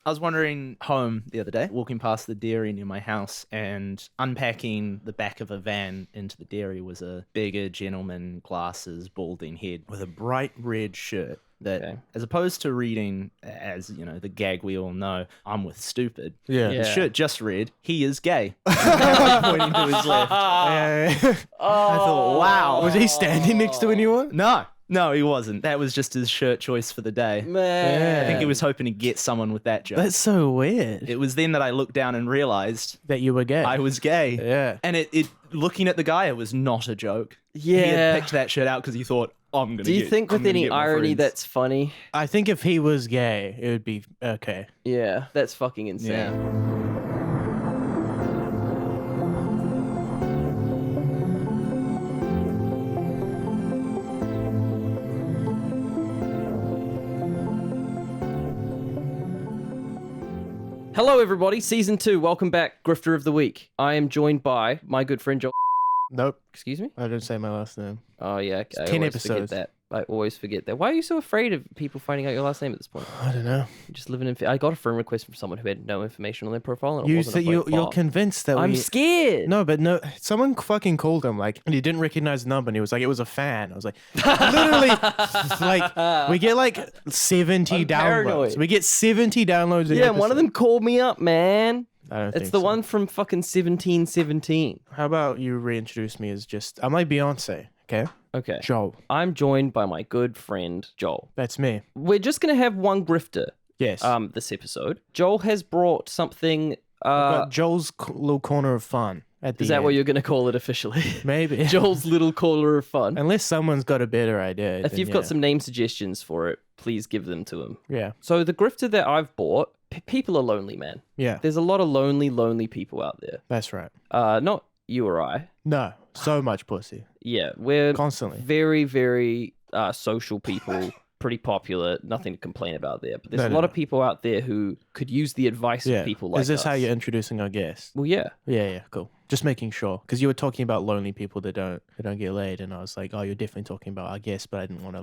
I was wandering home the other day, walking past the dairy near my house, and unpacking the back of a van into the dairy was a bigger gentleman, glasses, balding head with a bright red shirt that, as opposed to reading as, the gag we all know, I'm with stupid. Yeah. His shirt just read, he is gay. Pointing to his left. I thought, wow. Was he standing next to anyone? No, he wasn't. That was just his shirt choice for the day. Man. I think he was hoping to get someone with that joke. That's so weird. It was then that I looked down and realized That you were gay. I was gay. Yeah. And it looking at the guy, it was not a joke. Yeah. He had picked that shirt out because he thought, I'm going to Do you think with any irony that's funny? I think if he was gay, it would be okay. Yeah, that's fucking insane. Yeah. Hello, everybody. Season 2. Welcome back, Grifter of the Week. I am joined by my good friend Joel. Nope. Excuse me? I didn't say my last name. Oh, yeah. It's I 10 always episodes. forget that. I always forget that. Why are you so afraid of people finding out your last name at this point? I don't know. You're just living in... I got a friend request from someone who had no information on their profile. And it wasn't a You're bot. convinced that I'm scared. No, but no. Someone fucking called him and he didn't recognize the number and he was like, it was a fan. I was like, literally, we get 70 I'm downloads. paranoid. We get 70 downloads. Yeah, one of them called me up, man. I don't It's think the so. one from fucking 1717. How about you reintroduce me as I'm like Beyonce, okay? Okay. Joel. I'm joined by my good friend Joel. That's me. We're just gonna have one grifter. Yes. This episode. Joel has brought something. Got Joel's little corner of fun at the Is that end. what you're gonna call it officially? Maybe. Joel's little corner of fun. Unless someone's got a better idea. If then you've got yeah. some name suggestions for it, please give them to him. Yeah. So the grifter that I've bought, people are lonely, man. Yeah. There's a lot of lonely people out there. That's right. Not you or I. No. So much pussy. Yeah, we're Constantly. very, very social people. Pretty popular, nothing to complain about there. But there's No, a no, lot no. of people out there who could use the advice Yeah. of people like Is this us. how you're introducing our guest? Well, yeah. Yeah, cool. Just making sure. Because you were talking about lonely people that don't get laid, and I was like, oh, you're definitely talking about our guest, but I didn't want to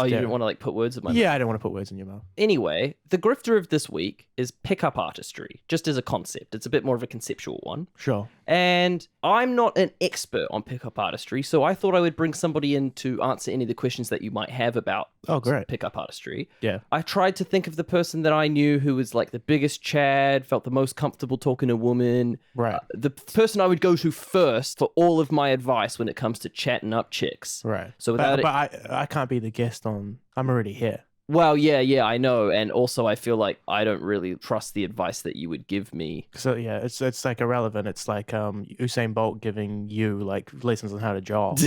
You didn't want to put words in my mouth. Yeah, I don't want to put words in your mouth. Anyway, the grifter of this week is pickup artistry, just as a concept. It's a bit more of a conceptual one. Sure. And I'm not an expert on pickup artistry, so I thought I would bring somebody in to answer any of the questions that you might have about Oh, great. pickup artistry. Yeah. I tried to think of the person that I knew who was like the biggest Chad, felt the most comfortable talking to women. Right. The person I would go to first for all of my advice when it comes to chatting up chicks. Right. So without but I can't be the guest on. I'm already here. Well, yeah, I know. And also I feel like I don't really trust the advice that you would give me. So yeah, it's like irrelevant. It's like Usain Bolt giving you like lessons on how to jog.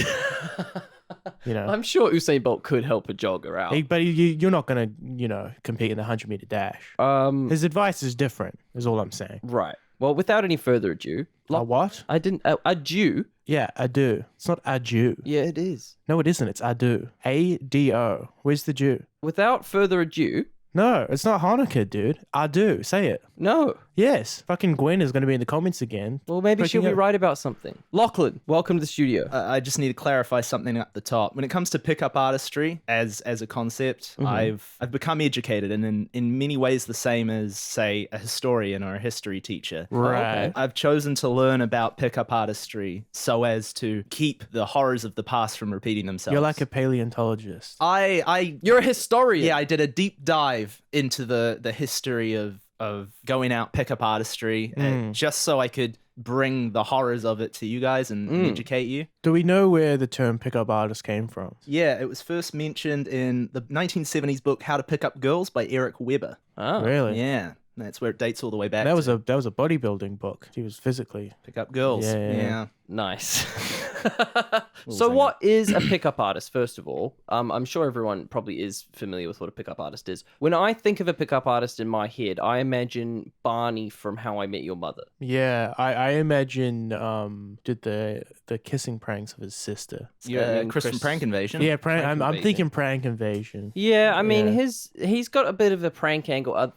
You know. I'm sure Usain Bolt could help a jogger out. But you're not gonna compete in the 100-meter dash. His advice is different. Is all I'm saying. Right. Well, without any further ado, A what? I didn't. Adieu. Yeah, ado. It's not adieu. Yeah, it is. No, it isn't. It's ado. A-D-O. Where's the Jew? Without further ado, No, it's not Hanukkah, dude. Ado. Say it. no. Yes. Fucking Gwen is going to be in the comments again. Well, maybe she'll Freaking be out. right about something. Lachlan, welcome to the studio. I just need to clarify something at the top. When it comes to pickup artistry as a concept, I've become educated, and in many ways the same as, say, a historian or a history teacher. Right. okay. I've chosen to learn about pickup artistry so as to keep the horrors of the past from repeating themselves. You're like a paleontologist. You're a historian. I did a deep dive into the history of going out pickup artistry just so I could bring the horrors of it to you guys and educate you. Do we know where the term pickup artist came from? Yeah, it was first mentioned in the 1970s book How to Pick Up Girls by Eric Weber. Oh. Really? Yeah, that's where it dates all the way back. That was to a bodybuilding book. He was physically. Pick Up Girls. Yeah. Nice. So what is a pickup artist, first of all? I'm sure everyone probably is familiar with what a pickup artist is. When I think of a pickup artist in my head, I imagine Barney from How I Met Your Mother. Yeah, I imagine did the kissing pranks of his sister. Chris from Prank Invasion. Yeah, Prank I'm Invasion. thinking prank invasion. Yeah, I mean, Yeah. he's got a bit of a prank angle.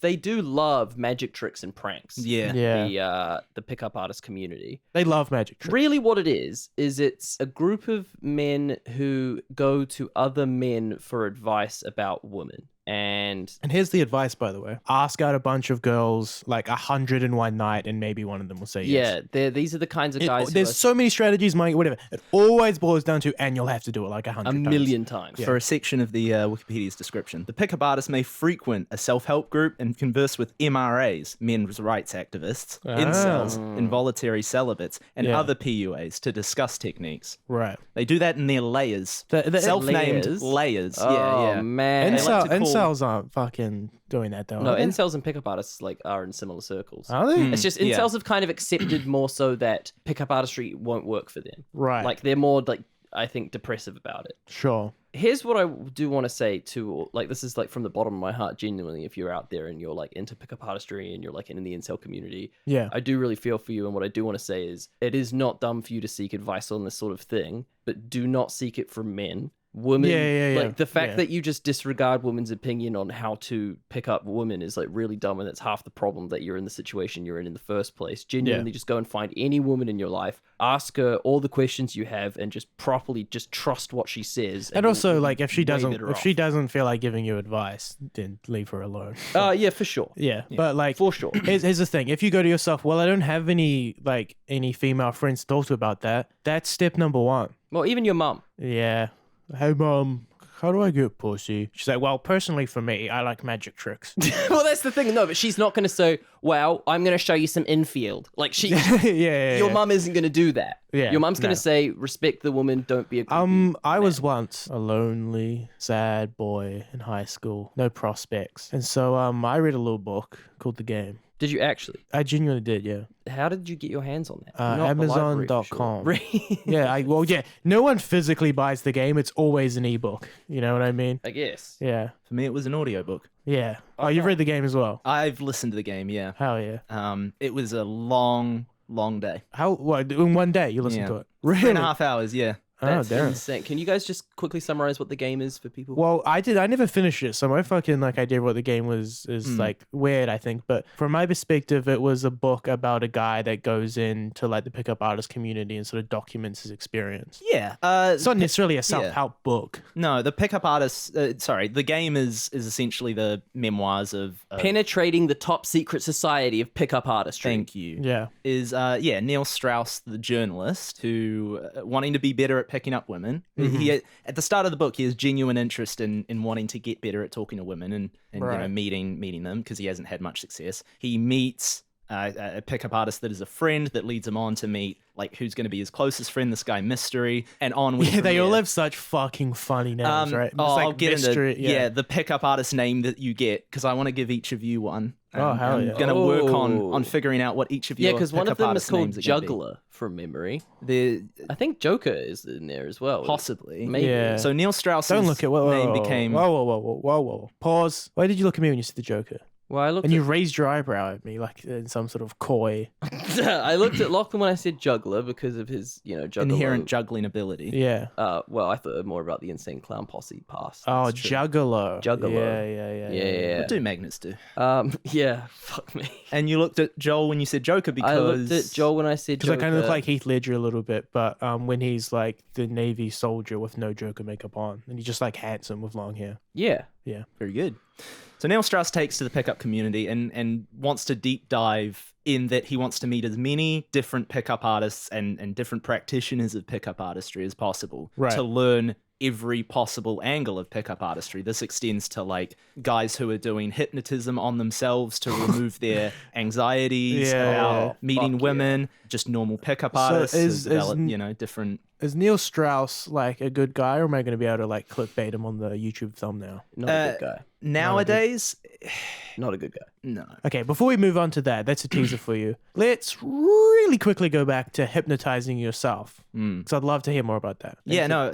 They do love magic tricks and pranks. Yeah. Yeah, The pickup artist community. they love magic tricks. Really what it is it's a group of men who go to other men for advice about women. And here's the advice, by the way. Ask out a bunch of girls, like 101 night, and maybe one of them will say yes. yeah, these are the kinds of guys who There's are so many strategies, Mike, whatever. It always boils down to, and you'll have to do it like 100 a times. million times. For a section of the Wikipedia's description, the pickup artist may frequent a self-help group and converse with MRAs, men's rights activists, incels, involuntary celibates, and Yeah. other PUAs to discuss techniques. Right. They do that in their layers. The Self-named layers? layers. Oh, Yeah. man. They like to call- Incels aren't fucking doing that, though. No, are they? incels and pickup artists like are in similar circles. Are they? It's just Yeah. incels have kind of accepted more so that pickup artistry won't work for them. Right. Like they're more like I think depressive about it. Sure. Here's what I do want to say to like this is like from the bottom of my heart genuinely if you're out there and you're like into pickup artistry and you're like in the incel community. Yeah. I do really feel for you and what I do want to say is it is not dumb for you to seek advice on this sort of thing, but do not seek it from men. Women, Yeah. like the fact Yeah. that you just disregard women's opinion on how to pick up women is like really dumb, and that's half the problem that you're in the situation you're in the first place. Genuinely, just go and find any woman in your life, ask her all the questions you have, and just properly just trust what she says. And you'll also, be like, if she way doesn't, better if off. she doesn't feel like giving you advice, then leave her alone. Yeah, for sure, Yeah, but like, for sure. here's the thing: if you go to yourself, well, I don't have any female friends to talk to about that. That's step number one. Well, even your mum. Yeah. Hey, mom. How do I get pussy? She's like, well, personally for me, I like magic tricks. Well, that's the thing. No, but she's not going to say, "Well, I'm going to show you some infield." Like she, yeah. your mum isn't going to do that. Yeah, your mum's going no. to say, "Respect the woman. Don't be a." creepy I man." was once a lonely, sad boy in high school, no prospects, and so I read a little book called The Game. Did you actually? I genuinely did, yeah. How did you get your hands on that? Not the library, for sure. Amazon.com. Really? Yeah, no one physically buys the game. It's always an ebook. You know what I mean? I guess. Yeah. For me, it was an audiobook. Yeah. Oh, you've read the game as well? I've listened to the game, yeah. Hell yeah. It was a long day. What, in one day you listened Yeah. to it? 3.5 hours, yeah. Oh, That's damn. insane. Can you guys just quickly summarize what the game is for people? Well, I never finished it, so my fucking idea of what the game was is weird, I think. But from my perspective, it was a book about a guy that goes into the pickup artist community and sort of documents his experience. Yeah. It's not necessarily a self-help book. No, the pickup artist. The game is essentially the memoirs of. Penetrating the top secret society of pickup artistry. Thank you. Yeah. Is Neil Strauss, the journalist, who wanting to be better at picking up women. He at the start of the book, he has genuine interest in wanting to get better at talking to women and Right. meeting them because he hasn't had much success. He meets a pickup artist that is a friend that leads him on to meet who's going to be his closest friend, this guy Mystery, and on with Yeah, they all have such fucking funny names, right? It's I'll get Mystery, into the pickup artist name that you get because I want to give each of you one. Oh, hell I'm yeah. going to work on figuring out what each of you. Yeah, because one of them is called Juggler. Juggler from memory. The I think Joker is in there as well. possibly. Maybe. Yeah. So Neil Strauss's Don't look at name became. Whoa. Pause. Why did you look at me when you said the Joker? Well, I looked And you raised your eyebrow at me like in some sort of coy. I looked at Lachlan when I said Juggler because of his, juggler. Inherent juggling ability. Yeah. Well, I thought more about the Insane Clown Posse pass. Oh, That's true. Juggalo. Juggalo. Yeah. What do magnets do? Yeah, fuck me. And you looked at Joel when you said Joker because I looked at Joel when I said Because I Joker. kind of look like Heath Ledger a little bit, but when he's like the Navy soldier with no Joker makeup on, and he's just handsome with long hair. Yeah. very good. So Neil Strauss takes to the pickup community and wants to deep dive in that he wants to meet as many different pickup artists and different practitioners of pickup artistry as possible to learn every possible angle of pickup artistry. This extends to guys who are doing hypnotism on themselves to remove their anxieties about meeting women, just normal pickup artists is- develop, different. Is Neil Strauss a good guy, or am I going to be able to clickbait him on the YouTube thumbnail? Not a good guy. Nowadays, Not a good guy. no. Okay, before we move on to that, that's a teaser for you. Let's really quickly go back to hypnotizing yourself. Because I'd love to hear more about that. Yeah, no,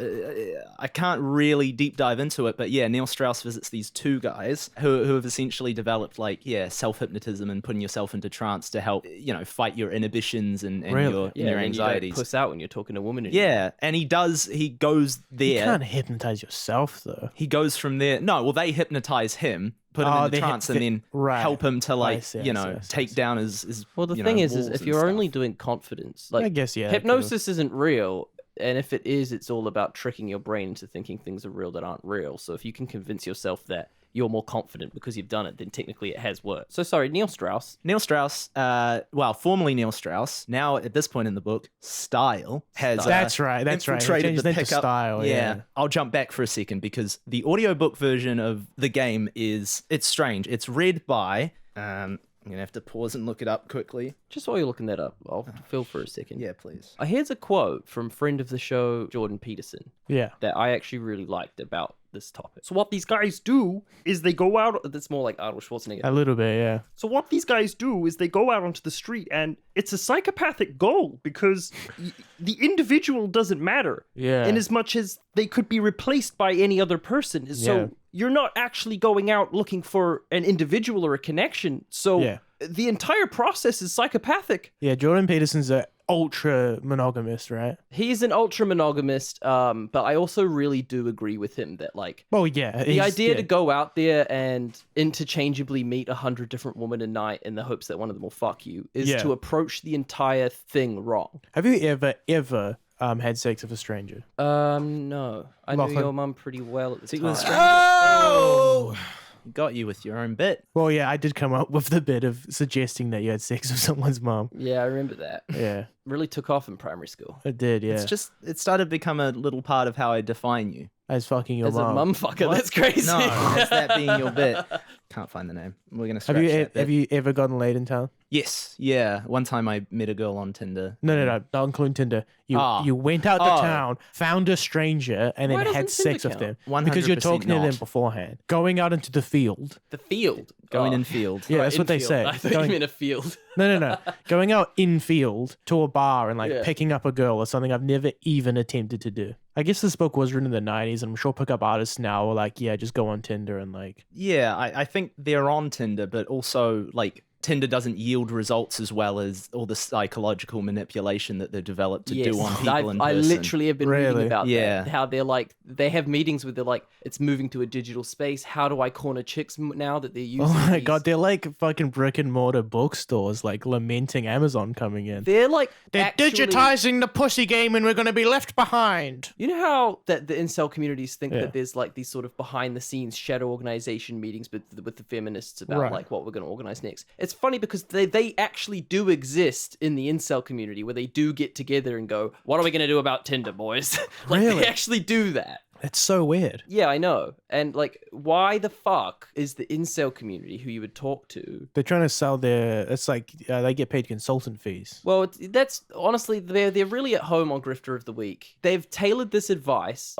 I can't really deep dive into it, but yeah, Neil Strauss visits these two guys who have essentially developed self-hypnotism and putting yourself into trance to help, fight your inhibitions and Really? your and anxieties. You don't puss out when you're talking to women. Yeah, and he goes there. You can't hypnotize yourself, though. He goes from there. No, well, they hypnotize him, put him in they the trance, and then right. help him to I see, take down his. Well, the you thing know, is walls if and you're stuff. only doing confidence, I guess, yeah. hypnosis isn't real. And if it is, it's all about tricking your brain into thinking things are real that aren't real. So if you can convince yourself that you're more confident because you've done it, then technically it has worked. So sorry, Neil Strauss. Neil Strauss, formerly Neil Strauss, now at this point in the book, Style has That's right. He infiltrated changed the his name to pickup. Style. Yeah. I'll jump back for a second because the audiobook version of the game it's strange. It's read by I'm gonna have to pause and look it up quickly. Just while you're looking that up, I'll fill for a second. Yeah, please. Here's a quote from friend of the show, Jordan Peterson, Yeah. that I actually really liked about this topic. So what these guys do is they go out... That's more like Arnold Schwarzenegger. A little bit, yeah. So what these guys do is they go out onto the street, and it's a psychopathic goal because the individual doesn't matter. Yeah. In as much as they could be replaced by any other person. So Yeah. you're not actually going out looking for an individual or a connection. So Yeah. the entire process is psychopathic. Yeah, Jordan Peterson's a ultra monogamist, right? He's an ultra monogamist, but I also really do agree with him that, like, Well, yeah. the idea to go out there and interchangeably meet 100 different women a night in the hopes that one of them will fuck you is Yeah. to approach the entire thing wrong. Have you ever had sex with a stranger? No. I knew Lachlan. your mum pretty well at the See, time. with a stranger. Oh! Got you with your own bit. Well, yeah, I did come up with the bit of suggesting that you had sex with someone's mum. Yeah, I remember that. Yeah, Really took off in primary school. it did, yeah. It started to become a little part of how I define you. As fucking your As a mum. mum fucker, What? that's crazy. No, as that being your bit. Can't find the name. We're gonna scratch that bit. Have you ever gotten laid in town? Yes, yeah. One time I met a girl on Tinder. No, not including Tinder. You went out to town, found a stranger, and Why then doesn't had sex Tinder with them. Because you're 100% talking to them not. beforehand. Going out into the field. The field. Going Oh. in field. Yeah, Right, that's what they infield. say. I thought Going- you meant a field. No. Going out in field to a bar and Yeah. picking up a girl is something I've never even attempted to do. I guess this book was written in the 90s, and I'm sure pickup artists now are like, yeah, just go on Tinder and Yeah, I think they're on Tinder, but also Tinder doesn't yield results as well as all the psychological manipulation that they've developed to do on people in I person. literally have been Really? reading about Yeah. that. How they have meetings where they're like, it's moving to a digital space. How do I corner chicks now that they're using oh my these? god, they're like fucking brick and mortar bookstores lamenting Amazon coming in. They're like They're actually- digitizing the pussy game and we're going to be left behind. You know how that the incel communities think Yeah. that there's like these sort of behind the scenes shadow organization meetings with the feminists about Right. like what we're going to organize next. It's funny because they actually do exist in the incel community where they do get together and go, what are we going to do about Tinder, boys? Like Really? they actually do that. It's so weird. Yeah, I know. And like, why the fuck is the incel community who you would talk to? They're trying to sell it's like they get paid consultant fees. Well, that's honestly, they're really at home on Grifter of the Week. They've tailored this advice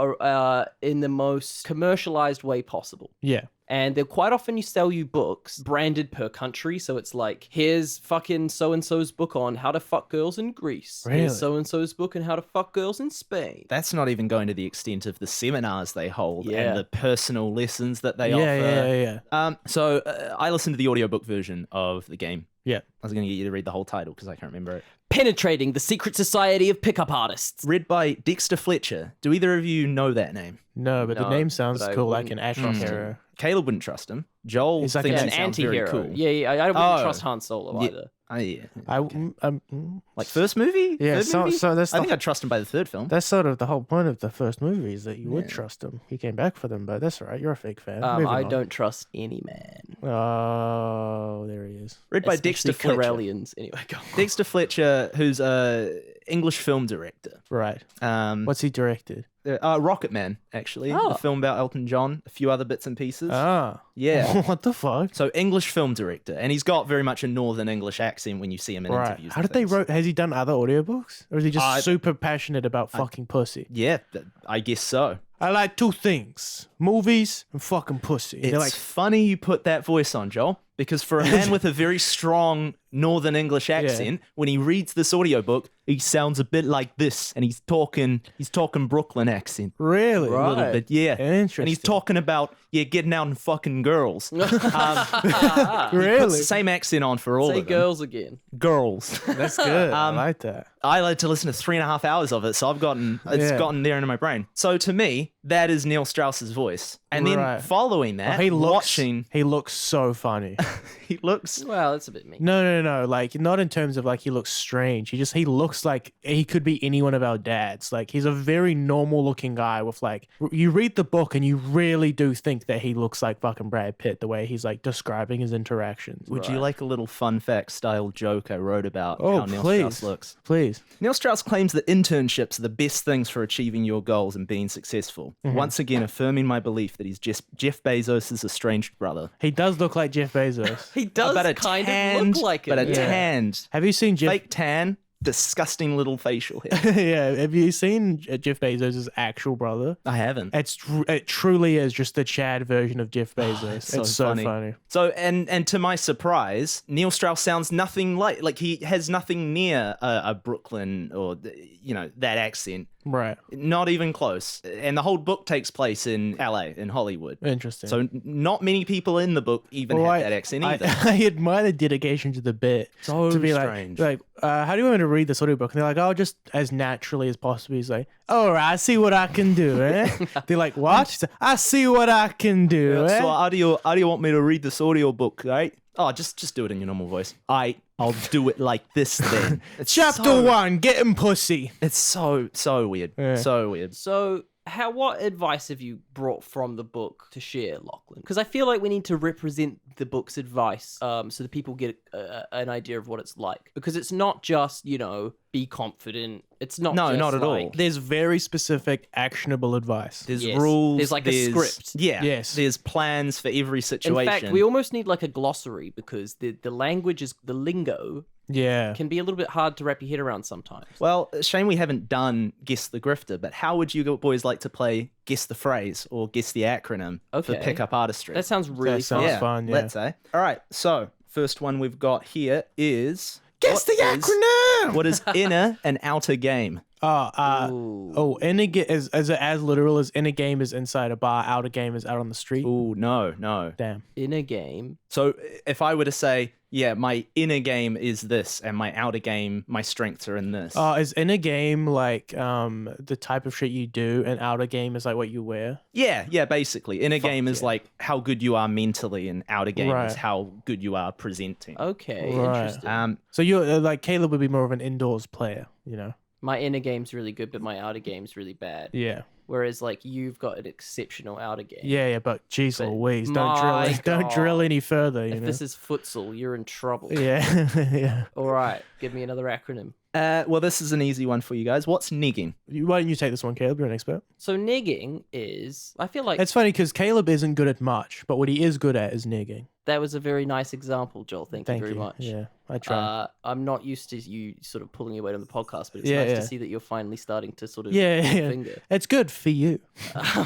in the most commercialized way possible. Yeah. And they'll quite often sell you books branded per country. So it's like, here's fucking so-and-so's book on how to fuck girls in Greece. Really? Here's so-and-so's book on how to fuck girls in Spain. That's not even going to the extent of the seminars they hold Yeah. and the personal lessons that they Yeah, offer. yeah. So I listened to the audiobook version of the game. Yeah. I was going to get you to read the whole title because I can't remember it. Penetrating the secret society of pickup artists. Read by Dexter Fletcher. Do either of you know that name? No, but the No, name sounds but I cool, like wouldn't an action trust hero. Caleb wouldn't trust him. Joel He's like thinks an it sounds very anti-hero. cool. Yeah, I wouldn't Oh. trust Han Solo Yeah. either. Yeah. Mm. Like first movie? Yeah, Third movie? so that's I think the- I'd trust him by the third film. That's sort of the whole point of the first movie is that you would Yeah. trust him. He came back for them, but that's all right. You're a fake fan. I Moving on. don't trust any man. Oh, there he is. Read by Dexter Especially Fletcher. Corellians. Anyway, go on. Dexter Fletcher, who's a English film director. Right. Um, What's he directed? Rocket Man, actually. Oh. A film about Elton John. A few other bits and pieces. Ah. Yeah. What the fuck? So English film director, and he's got very much a northern English accent when you see him in Right. interviews. How and did they things. wrote? Has he done other audiobooks, or is he just I- super passionate about fucking pussy? Yeah, I guess so. I like two things: movies and fucking pussy. It's They're like, funny you put that voice on, Joel, because for a man with a very strong northern English accent, when he reads this audiobook, he sounds a bit like this, and he's talking Brooklyn accent. really? A little Right. bit, yeah. Interesting. And he's talking about, getting out and fucking girls. Really? Puts the same accent on for all Say of them. girls again. Girls. That's good. I like that. I like to listen to 3.5 hours of it, so it's Yeah. gotten there into my brain. So to me, that is Neil Strauss's voice. And then Right. following that, He looks. watching, He looks so funny. he looks. Well, that's a bit mean. No. No. Like, not in terms of like he looks strange. He looks like he could be any one of our dads. Like, he's a very normal looking guy with like, you read the book and you really do think that he looks like fucking Brad Pitt the way he's like describing his interactions. Would you like a little fun fact style joke I wrote about Oh, how Neil please. Strauss looks? Please. Neil Strauss claims that internships are the best things for achieving your goals and being successful. Once again, affirming my belief that he's just Jeff Bezos' estranged brother. He does look like Jeff Bezos. He does But a kind tanned, of look like it. but a yeah. tanned, Have you seen Jeff? fake tan, disgusting little facial hair. Yeah. Have you seen Jeff Bezos' actual brother? I haven't. It truly is just the Chad version of Jeff Bezos. It's so it's so funny. funny. So, and to my surprise, Neil Strauss sounds nothing like he has nothing near a Brooklyn or, that accent. Right. Not even close. And the whole book takes place in LA, in Hollywood. Interesting. So not many people in the book even Well, have that accent either. I admire the dedication to the bit. So to be strange. How do you want me to read this audiobook? And they're like, oh, just as naturally as possible. He's like, all right, I see what I can do, eh? They're like, what? He's like, I see what I can do, eh? So how do you want me to read this audiobook, right? Oh, just do it in your normal voice. I'll do it like this then. It's Chapter 1, getting pussy. It's so weird. Yeah. So weird. So, what advice have you brought from the book to share, Lachlan? Because I feel like we need to represent the book's advice so that people get an idea of what it's like. Because it's not just, be confident. It's not No, just not at all. like- There's very specific, actionable advice. There's Yes. rules. There's like a script. Yeah. Yes. There's plans for every In situation. fact, we almost need like a glossary because the language is, the lingo Yeah. can be a little bit hard to wrap your head around sometimes. Well, shame we haven't done Guess the Grifter, but how would you boys like to play Guess the Phrase or Guess the Acronym for Okay. Pickup Artistry? That sounds really That sounds fun. fun, yeah. Let's say. All right, so first one we've got here is... Guess the what is- acronym! What is inner and outer game? Ooh. Inner as literal as inner game is inside a bar, outer game is out on the street. Ooh, no. Damn. In a game. So if I were to say, yeah, my inner game is this, and my outer game, my strengths are in this. Is inner game like the type of shit you do, and outer game is like what you wear? Yeah, basically. Inner game is yeah. like how good you are mentally, and outer game Right. is how good you are presenting. Okay, Right. interesting. So you're like Caleb would be more of an indoors player, My inner game's really good, but my outer game's really bad. Yeah. Whereas, like, you've got an exceptional outer game. Yeah, but geez But Louise, my don't drill God. any further, If this is futsal, you're in trouble. Yeah. Yeah. All right, give me another acronym. Well, this is an easy one for you guys. What's nigging? Why don't you take this one, Caleb? You're an expert. So negging is, I feel like It's funny because Caleb isn't good at much, but what he is good at is nigging. that was a very nice example, Joel. Thank you very much. Yeah, I try. I'm not used to you sort of pulling your weight on the podcast, but it's Yeah, nice yeah. to see that you're finally starting to sort of Yeah, put your yeah. finger. It's good for you.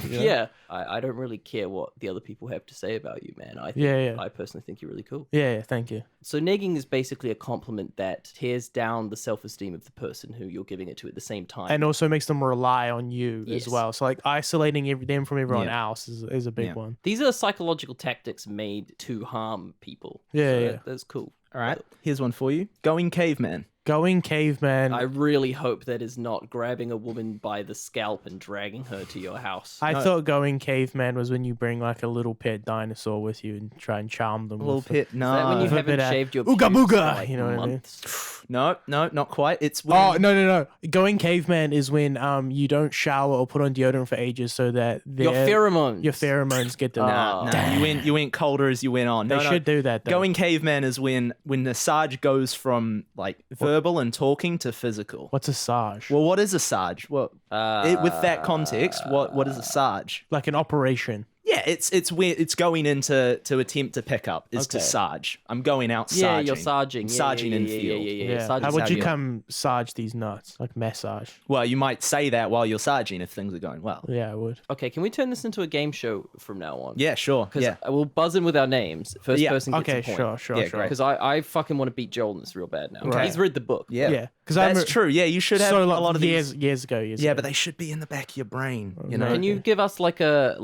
Yeah, I don't really care what the other people have to say about you, man. I personally think you're really cool. Yeah, thank you. So negging is basically a compliment that tears down the self-esteem of the person who you're giving it to at the same time. And also makes them rely on you Yes. as well. So like isolating them from everyone Yeah. else is a big Yeah. one. These are psychological tactics made to harm people. Yeah, So yeah. that's cool. All right, here's one for you. Going caveman. Going caveman. I really hope that is not grabbing a woman by the scalp and dragging her to your house. I thought going caveman was when you bring like a little pet dinosaur with you and try and charm them. A little with pit. Is that when you with a haven't bit of shaved your ooga pubes for, booga, like, you know what I mean? months? No, not quite. It's when... Oh no! Going caveman is when you don't shower or put on deodorant for ages, so that Your pheromones. your pheromones get to. Nah, you went colder as you went on. They should do that though. Going caveman is when the Sarge goes from like verbal and talking to physical. What's a sarge? Well, what is a Sarge? Well, with that context, what is a Sarge? Like an operation. Yeah, it's where it's going into to attempt to pick up is to Okay. Sarge. I'm going out Yeah, sarging. you're sarging. Yeah, Sarging yeah, in yeah, field. Yeah. How Sarging's would how you you- come sarge these nuts? Like massage. Well, you might say that while you're sarging if things are going well. Yeah, I would. Okay, can we turn this into a game show from now on? Yeah, sure. Because Yeah. we'll buzz in with our names. First Yeah, person gets Okay, a point. sure. Yeah, great. Because I fucking want to beat Joel in this real bad now. Right. He's read the book. Yeah. Yeah, because I'm That's true. Yeah, you should have so a lot of these. years ago. Yeah, but they should be in the back of your brain. You know. Can you give us like a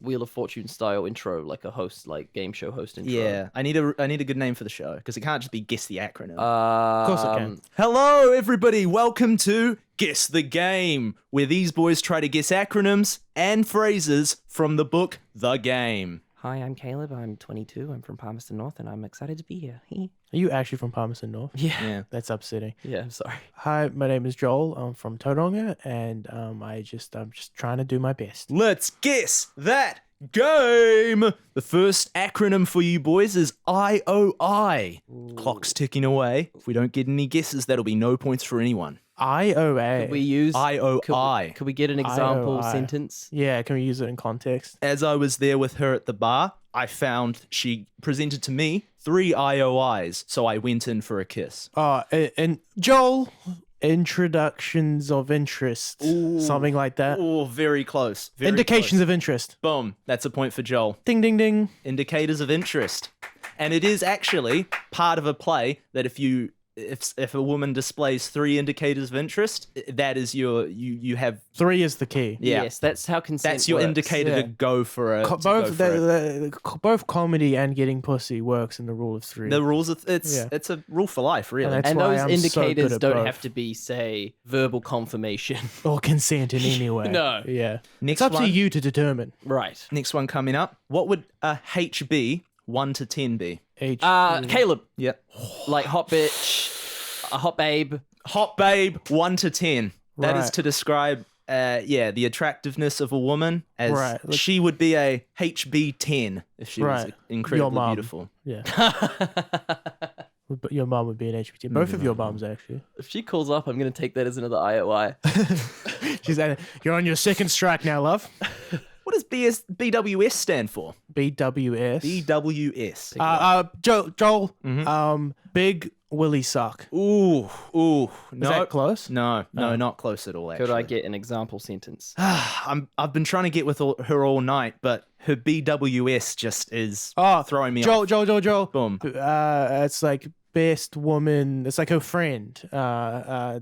Wheel of Fortune style intro, like a host, like game show host intro? Yeah, I need a good name for the show because it can't just be Guess the Acronym. Of course it can. Hello, everybody. Welcome to Guess the Game, where these boys try to guess acronyms and phrases from the book The Game. Hi, I'm Caleb. I'm 22. I'm from Palmerston North, and I'm excited to be here. Are you actually from Palmerston North? Yeah. That's upsetting. Yeah, I'm sorry. Hi, my name is Joel. I'm from Tauranga, and I'm just trying to do my best. Let's guess that game. The first acronym for you boys is IOI. Clock's ticking away. If we don't get any guesses, that'll be no points for anyone. IOA. Could we use IOI. Could we get an example IOI. sentence? Yeah, can we use it in context? As I was there with her at the bar, I found she presented to me 3 IOIs, so I went in for a kiss. Oh, and Joel, introductions of interest, something like that. Oh, very close. Very Indications close. of interest. Boom. That's a point for Joel. Ding, ding, ding. Indicators of interest. And it is actually part of a play that if a woman displays 3 indicators of interest, that is you have 3 is the key. yeah. Yes, that's how consent That's your works. indicator Yeah. to go for a Both comedy and getting pussy works in the rule of 3. the rules of it's Yeah. it's a rule for life, really. And that's And why those I'm so good indicators at don't both. have to be, say, verbal confirmation. Or consent in any way. No. Yeah. Next It's up one. to you to determine. Right. Next one coming up. What would a HB 1 to 10 be? Caleb, Yep. like hot bitch, a hot babe. Hot babe 1 to 10. That is Right. to describe the attractiveness of a woman, as Right. she would be a HB 10 if she was Right. incredibly Your mom. beautiful. Yeah. But your mom would be an HPT. Both of your moms, actually. If she calls up, I'm going to take that as another IOI. She's you're on your second strike now, love. What does BWS stand for? BWS. BWS. Joel. Mm-hmm. Big Willy sock. Ooh. Is No. that close? No, not close at all, actually. Could I get an example sentence? I've been trying to get with her all night, but her BWS just is throwing me off. Joel. Boom. It's like best woman. It's like her friend.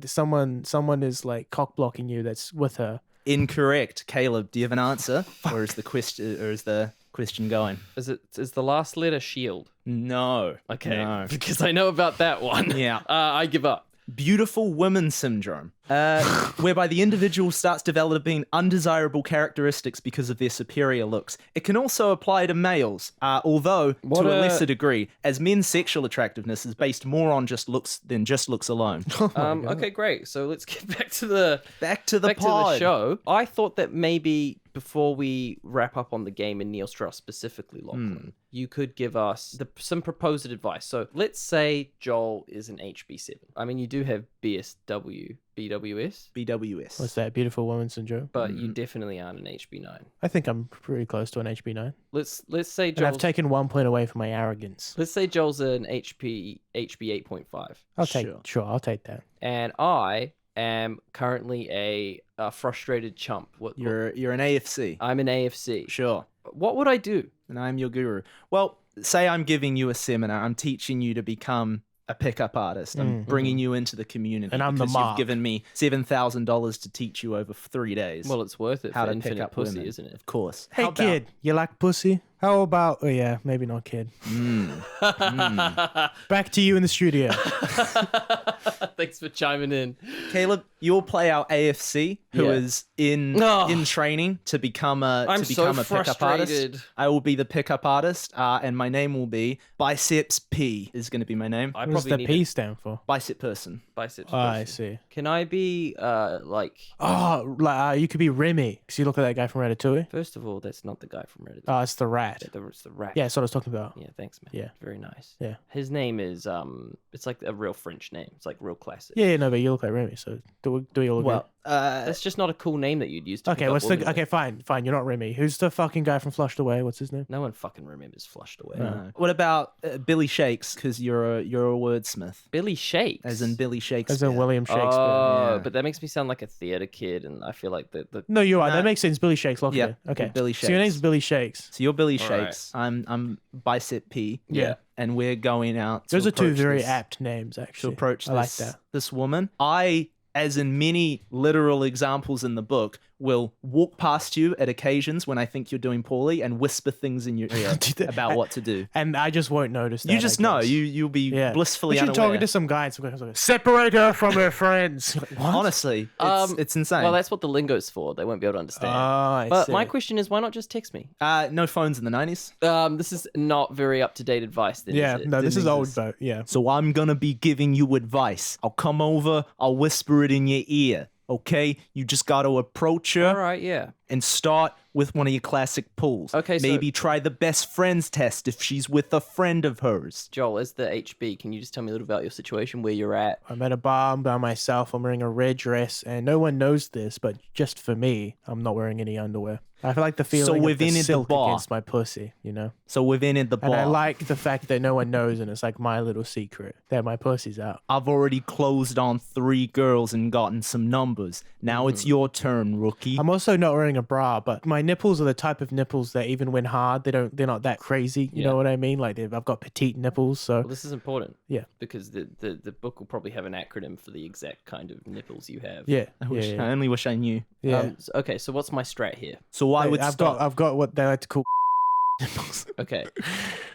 Someone is like cock blocking you. That's with her. Incorrect. Caleb, do you have an answer? Or is the question going? Is the last letter shield? No. Okay. No. Because I know about that one. Yeah. I give up. Beautiful women syndrome, whereby the individual starts developing undesirable characteristics because of their superior looks. It can also apply to males, although to a lesser degree, as men's sexual attractiveness is based more on just looks than just looks alone. Okay, great. So let's get back to the Back to the back pod. to the show. I thought that maybe before we wrap up on the game and Neil Strauss specifically, Lachlan, you could give us some proposed advice. So let's say Joel is an HB7. I mean, you do have BWS, BWS. What's that? Beautiful woman syndrome. but you definitely aren't an HB9. I think I'm pretty close to an HB9. Let's say And I've Joel's taken 1 point away from my arrogance. let's say Joel's an HB 8.5, Sure, I'll take that. and I am currently a frustrated chump. You're an AFC. I'm an AFC. Sure. What would I do? And I'm your guru. Well, say I'm giving you a seminar. I'm teaching you to become a pickup artist. I'm bringing you into the community. And I'm the because mark. you've given me $7,000 to teach you over 3 days. Well, it's worth it how for to pick infinite up pussy, women. isn't it? Of course. Hey, How about- kid, you like pussy? How about... Oh, yeah, maybe not kid. Back to you in the studio. Thanks for chiming in. Caleb, you'll play our AFC, who is Yeah. in training to become a I'm so pickup artist. frustrated. I will be the pickup artist, and my name will be Biceps P. Is going to be my name. I What does probably the need P a stand for? Bicep person. biceps. Oh, I person. see. Can I be like? Oh, you could be Remy, because you look like that guy from Ratatouille. First of all, that's not the guy from Reddit. Oh, it's the rat. It's the rat. Yeah, that's what I was talking about. Yeah, thanks, man. Yeah. Very nice. Yeah. His name is it's like a real French name. It's like real classic. Yeah, no, but you look like Remy, so do we all agree? Well, That's just not a cool name that you'd use to Okay, pick up what's the... women with. Okay, fine. You're not Remy. Who's the fucking guy from Flushed Away? What's his name? No one fucking remembers Flushed Away. what about Billy Shakes? Because you're a wordsmith, Billy Shakes. as in Billy Shakespeare. As in William Shakespeare. Oh, yeah. but that makes me sound like a theater kid, and I feel like the No, you are. Nah. That makes sense. Billy Shakes. Look Yeah, at it. Okay. Billy So your name's Shakes. Billy Shakes. So you're Billy All right. Shakes. I'm Bicep P. Yeah. And we're going out. To Those are two approach very this- apt names, To actually. approach I like this that. this woman. I, as in many literal examples in the book, will walk past you at occasions when I think you're doing poorly and whisper things in your ear about what to do. And I just won't notice that. You just I know. guess. You'll be blissfully But you're unaware. talking to some guy and some guy's like, separate her from her friends. Like, what? Honestly, it's insane. Well, that's what the lingo's for. They won't be able to understand. I But see. my question is, why not just text me? No phones in the 90s. This is not very up-to-date advice then, Yeah, is it? no, this Didn't is old exist. boat. Yeah. So I'm gonna be giving you advice. I'll come over, I'll whisper it in your ear, okay? You just gotta approach her All right, yeah. and start with one of your classic pulls. Okay, so- Maybe try the best friends test if she's with a friend of hers. Joel, as the HB, can you just tell me a little about your situation, where you're at? I'm at a bar, I'm by myself, I'm wearing a red dress, and no one knows this, but just for me, I'm not wearing any underwear. I feel like the feeling we've of the entered the silk bar. against my pussy, you know? So we've entered the bar. And I like the fact that no one knows, and it's like my little secret that my pussy's out. I've already closed on 3 girls and gotten some numbers. Now it's your turn, rookie. I'm also not wearing a bra, but my nipples are the type of nipples that even when hard, they're not that crazy. You know what I mean? Like I've got petite nipples, so Well, this is important. Yeah. Because the book will probably have an acronym for the exact kind of nipples you have. yeah, I yeah. only wish I knew. yeah. Okay, so what's my strat here? So I would start. I've got what they like to call nipples. Okay.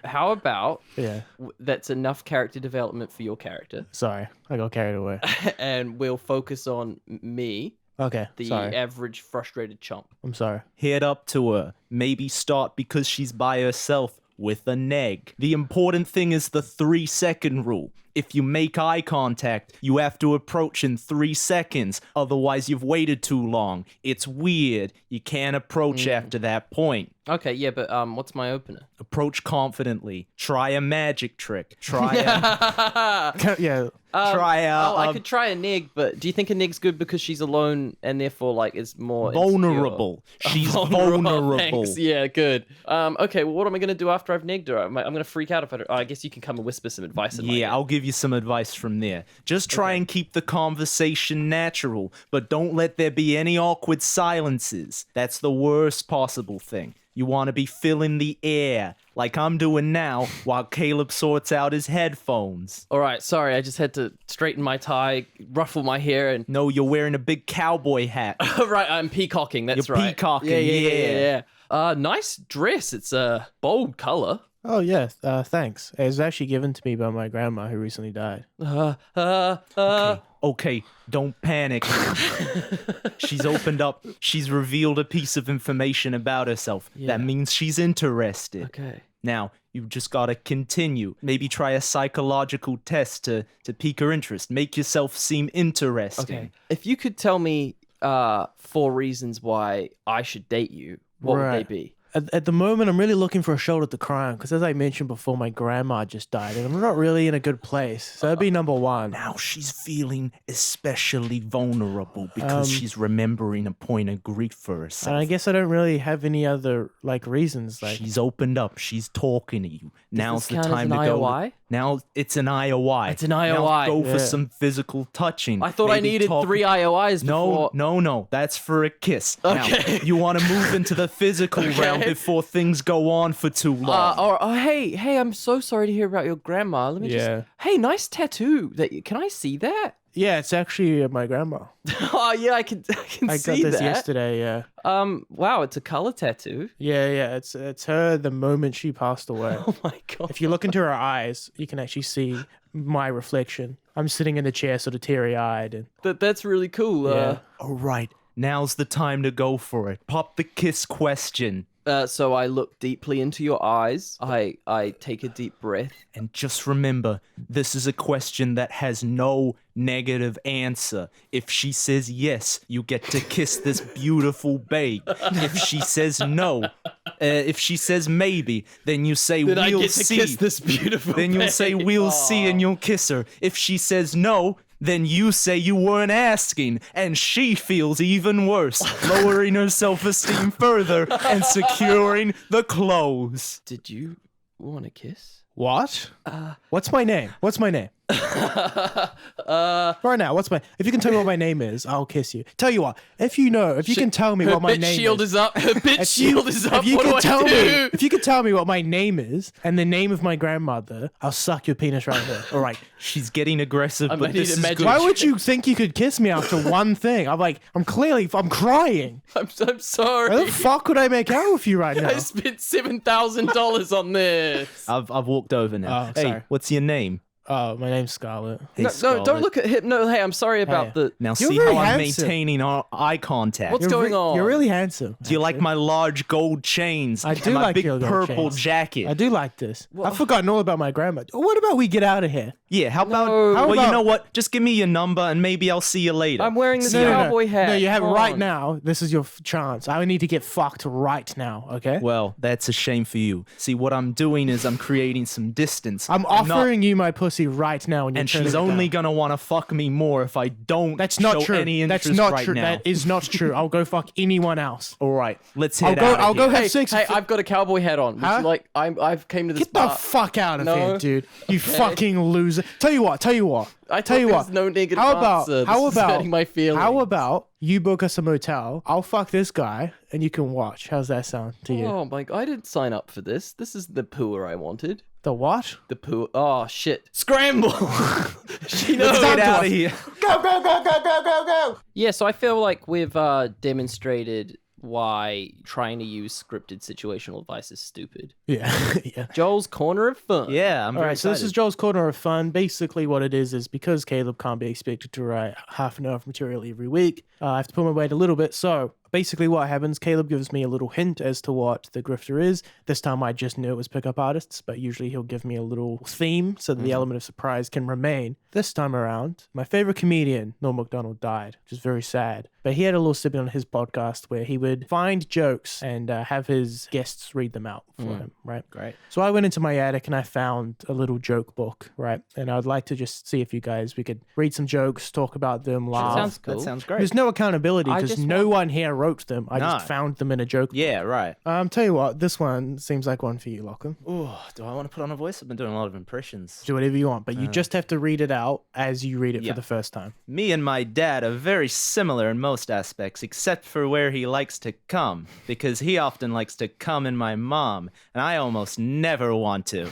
How about Yeah. that's enough character development for your character, Sorry, I got carried away. and we'll focus on me, Okay. the sorry. average frustrated chump. I'm sorry. Head up to her. Maybe start because she's by herself with a neg. The important thing is the 3-second rule. If you make eye contact, you have to approach in 3 seconds. Otherwise, you've waited too long. It's weird. You can't approach after that point. Okay, yeah, but what's my opener? Approach confidently. Try a magic trick. Try a Yeah. try a, I could try a nig, but do you think a nig's good because she's alone and therefore like is more insecure? vulnerable. She's vulnerable. Thanks. Yeah, good. Okay, well, what am I gonna do after I've nigged her? I'm gonna freak out if I don't. I guess you can come and whisper some advice in my ear. Yeah, I'll give you some advice from there. Just try and keep the conversation natural, but don't let there be any awkward silences. That's the worst possible thing. You want to be filling the air, like I'm doing now, while Caleb sorts out his headphones. All right, sorry, I just had to straighten my tie, ruffle my hair, and No, you're wearing a big cowboy hat. right, I'm peacocking. That's You're right. peacocking, Yeah. Nice dress. It's a bold color. Oh yeah. Thanks. It was actually given to me by my grandma who recently died. Okay, don't panic. She's opened up. She's revealed a piece of information about herself. Yeah. That means she's interested. Okay. Now, you've just got to continue. Maybe try a psychological test to pique her interest. Make yourself seem interesting. Okay. If you could tell me 4 reasons why I should date you, what would Right. they be? At the moment, I'm really looking for a shoulder to cry on because, as I mentioned before, my grandma just died, and I'm not really in a good place. So that'd be number one. Now she's feeling especially vulnerable because she's remembering a point of grief for And herself. I guess I don't really have any other reasons. Like, She's opened up. She's talking to you. Now's this the count as time an to go. IOI? Now it's an IOI. It's an Now IOI. go for Yeah. some physical touching. I thought I Maybe needed talk- 3 IOIs before. No. That's for a kiss. Okay. Now, you want to move into the physical realm before things go on for too long. Hey, I'm so sorry to hear about your grandma. Let me Yeah. just. Hey, nice tattoo. Can I see that? yeah, it's actually my grandma. Oh yeah, I can I got see this that. yesterday. Yeah, Wow, it's a color tattoo. yeah. It's her the moment she passed away. Oh my god. If you look into her eyes, you can actually see my reflection. I'm sitting in the chair, sort of teary-eyed, and That's really cool. yeah. All right. Now's the time to go for it. Pop the kiss question. So I look deeply into your eyes. I take a deep breath. And just remember, this is a question that has no negative answer. If she says yes, you get to kiss this beautiful babe. If she says no, if she says maybe, then you say Then we'll I get to see. kiss this beautiful. Then you'll say babe. we'll see and you'll kiss her. If she says no, then you say you weren't asking, and she feels even worse, lowering her self-esteem further and securing the clothes. Did you want to kiss? What? What's my name? What's my name? Right now, if you can tell me what my name is, I'll kiss you. Tell you what, if you can tell me what my name shield is up. Her bitch shield is up. If you What do can I tell do? me, if you can tell me what my name is and the name of my grandmother, I'll suck your penis right here. All right. She's getting aggressive, I but need this to is imagine- good. Why would you think you could kiss me after one thing? I'm crying. I'm Why sorry. the fuck would I make out with you right now? I spent $7,000 on this. I've walked over now. Oh, Hey, sorry. what's your name? Oh, my name's Scarlett. Hey, No, Scarlett. don't look at him. No, hey, I'm sorry about Hey. the. Now You're see very how I'm handsome. maintaining our eye contact. What's going on? You're really handsome. Do you like my large gold chains? I do and my like big your gold purple chains. jacket. I do like this. I've forgotten all about my grandma. What about we get out of here? Yeah, how about? No. How Well, you about- know what? Just give me your number and maybe I'll see you later. I'm wearing this No, cowboy hat. No, you have Come right on. now. This is your chance. I need to get fucked right now. Okay. Well, that's a shame for you. See, what I'm doing is I'm creating some distance. I'm not- offering you my pussy right now, and you're and turning she's it only down. gonna want to fuck me more if I don't. That's not show true. Any interest That's not right true. now. That is not true. I'll go fuck anyone else. All right, let's I'll head go. out. I'll go here. have Hey, sex. hey, I've got a cowboy hat on. Would Huh? you like? I've came to this Get the bar. fuck out of No. here, dude. You fucking loser. Tell you what. I tell you thought what. there was no negative How about? answer. How This is about? hurting my feelings. How about you book us a motel? I'll fuck this guy, and you can watch. How's that sound to you? Oh my! I didn't sign up for this. This is the pooer I wanted. The what? The poo. Oh shit! Scramble. She knows. Let's get out of here. Go go go go go go go. Yeah, so I feel like we've demonstrated why trying to use scripted situational advice is stupid. Yeah, yeah. Joel's corner of fun. Yeah, I'm All very right, so this excited. is Joel's Corner of Fun. Basically, what it is because Caleb can't be expected to write half an hour of material every week, I have to pull my weight a little bit. So basically what happens, Caleb gives me a little hint as to what the grifter is. This time I just knew it was pickup artists, but usually he'll give me a little theme so that the element of surprise can remain. This time around, my favorite comedian, Norm Macdonald, died, which is very sad. But he had a little segment on his podcast where he would find jokes and have his guests read them out for him, right? Great. So I went into my attic and I found a little joke book, right? And I'd like to just see if you guys, we could read some jokes, talk about them, laugh. sounds cool. That sounds great. There's no accountability I because just no one here wrote them. I No. just found them in a joke book. Yeah, right. Tell you what, this one seems like one for you, Lachlan. Oh, do I want to put on a voice? I've been doing a lot of impressions. Do whatever you want, but you just have to read it out as you read it Yeah. for the first time. Me and my dad are very similar in most aspects, except for where he likes to come, because he often likes to come in my mom, and I almost never want to.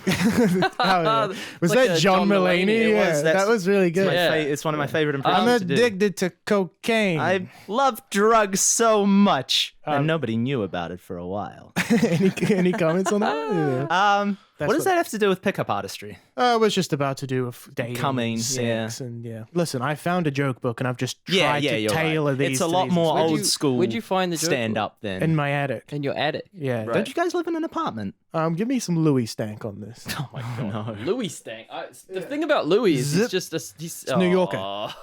Oh, yeah. Was like that a John John Mulaney? Mulaney. It Yeah, was. that That's- was really good. Yeah. It's one of my favorite impressions I'm to do. addicted to cocaine. I love drugs so much, and nobody knew about it for a while. any comments on that? Yeah. What does that have to do with pickup artistry? It was just about to do with dating, Coming, and sex, and yeah. Listen, I found a joke book and I've just tried to you're tailor right. these. It's a to lot these more expressions. old school. where'd you find the joke stand book? up then? in my attic. In your attic. Yeah. Right. Don't you guys live in an apartment? Give me some Louis stank on this. Oh my god. No. Louis stank. The thing about Louis is Zip. he's just he's New Yorker.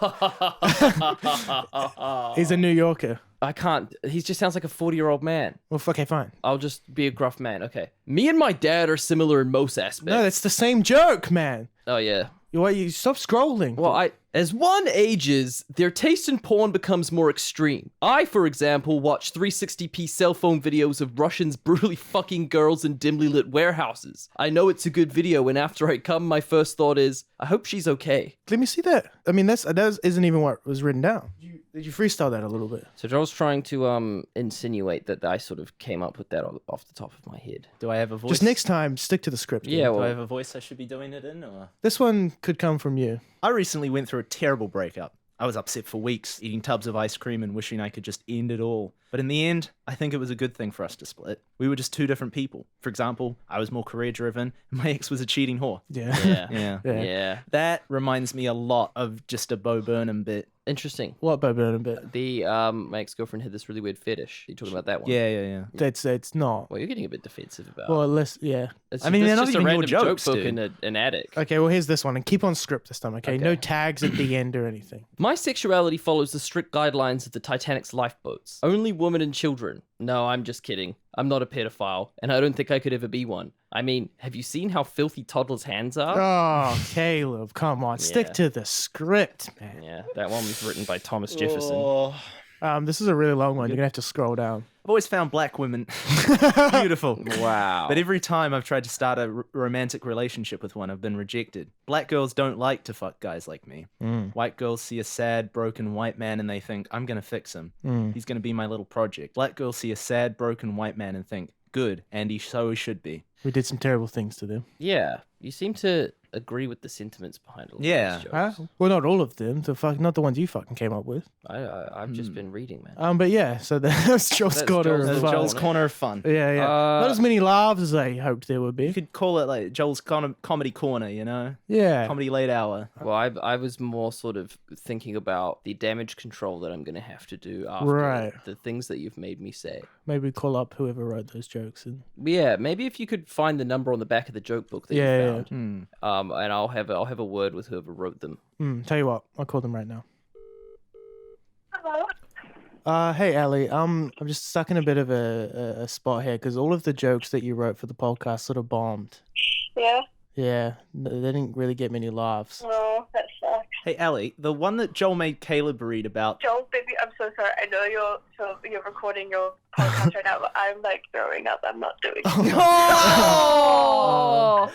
He's a New Yorker. I can't. He just sounds like a 40-year-old man. Well, okay, fine. I'll just be a gruff man. Okay. Me and my dad are similar in most aspects. No, that's the same joke, man. Oh yeah. You stop scrolling. Well, as one ages, their taste in porn becomes more extreme. I, for example, watch 360p cell phone videos of Russians brutally fucking girls in dimly lit warehouses. I know it's a good video, and after I come, my first thought is, I hope she's okay. Let me see that. I mean, that isn't even what was written down. Did you freestyle that a little bit? So Joel's trying to insinuate that I sort of came up with that off the top of my head. Do I have a voice? Just next time, stick to the script. Yeah, Do I well, have a voice I should be doing it in? Or This one could come from you. I recently went through a terrible breakup. I was upset for weeks, eating tubs of ice cream and wishing I could just end it all. But in the end, I think it was a good thing for us to split. We were just two different people. For example, I was more career-driven, and my ex was a cheating whore. Yeah. yeah. Yeah. Yeah. Yeah. That reminds me a lot of just a Bo Burnham bit. Interesting. What, Bo Burnham bit? The my ex-girlfriend had this really weird fetish. You talking about that one? Yeah. It's not. Well, you're getting a bit defensive about. Well, yeah. It's, I mean, it's they're not just even a your random jokes, joke book dude. in an attic. Okay, well, here's this one. And keep on script this time, okay? No Okay. tags at the end or anything. My sexuality follows the strict guidelines of the Titanic's lifeboats. Only women and children. No, I'm just kidding. I'm not a pedophile, and I don't think I could ever be one. I mean, have you seen how filthy toddlers' hands are? Oh, Caleb, come on. Stick Yeah. to the script, man. Yeah, that one was written by Thomas Jefferson. Oh, This is a really long one. You're gonna have to scroll down. I've always found black women beautiful. Wow. But every time I've tried to start a romantic relationship with one, I've been rejected. Black girls don't like to fuck guys like me. White girls see a sad, broken white man and they think, I'm going to fix him. He's going to be my little project. Black girls see a sad, broken white man and think, good, and he so should be. We did some terrible things to them. Yeah, you seem to agree with the sentiments behind a lot Yeah. of these Huh? jokes. Well, not all of them. Not the ones you fucking came up with. I've just been reading, man. But yeah, so that's Joel's That's corner Joel's of little fun. Joel's corner of fun. Yeah, yeah. Not as many laughs as I hoped there would You be. could call it like Joel's comedy corner, you know? Yeah. Comedy late hour. Well, I was more sort of thinking about the damage control that I'm going to have to do after Right. the things that you've made me say. Maybe call up whoever wrote those jokes and Yeah, maybe if you could find the number on the back of the joke book that Yeah, you yeah. found, and I'll have a word with whoever wrote them. Tell you what, I'll call them right now. Hello. Hey Ali, I'm just stuck in a bit of a spot here because all of the jokes that you wrote for the podcast sort of bombed. Yeah. Yeah, they didn't really get many laughs. No, that sucks. Hey, Ellie, the one that Joel made Caleb read about. Joel, baby, I'm so sorry. I know you're recording your podcast right now, but I'm like throwing up. I'm not doing it. Oh,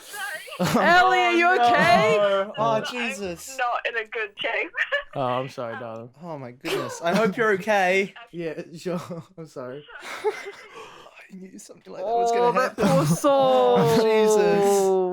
Sorry. Ellie, are you okay? Oh, Jesus. I'm not in a good shape. Oh, I'm sorry, darling. Oh, my goodness. I hope you're okay. Yeah, sure. I'm sorry. I knew something like that was going to that happen. poor soul. Jesus.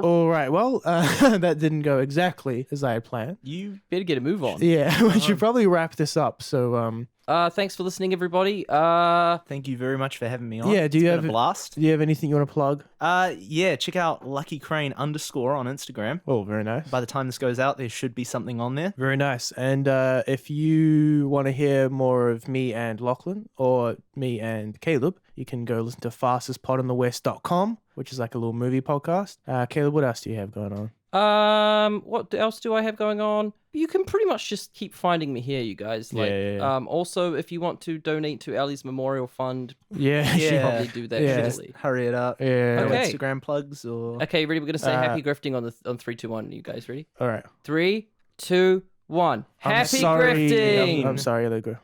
All right, well, that didn't go exactly as I had planned. You Better get a move on. Yeah, we should probably wrap this up. So, Thanks for listening, everybody. thank you very much for having me on. Yeah, do you It's have been a blast? do you have anything you want to plug? Yeah, check out _LuckyCrane on Instagram. Oh, very nice. By the time this goes out, there should be something on there. Very nice. And if you want to hear more of me and Lachlan or me and Caleb, you can go listen to fastestpodinthewest.com, which is like a little movie podcast. Caleb, what else do you have going on? What else do I have going on? You can pretty much just keep finding me here, you guys. Like, Yeah. Also, if you want to donate to Ali's memorial fund, Yeah, you should Yeah. probably do that Yeah. Just shortly. hurry it up. yeah. No Okay. Instagram plugs or... Okay, ready? We're gonna say Uh, happy grifting on 3, 2, 1. You guys ready? All right. 3, 2, 1. I'm Happy sorry. grifting. I'm sorry, Allegra.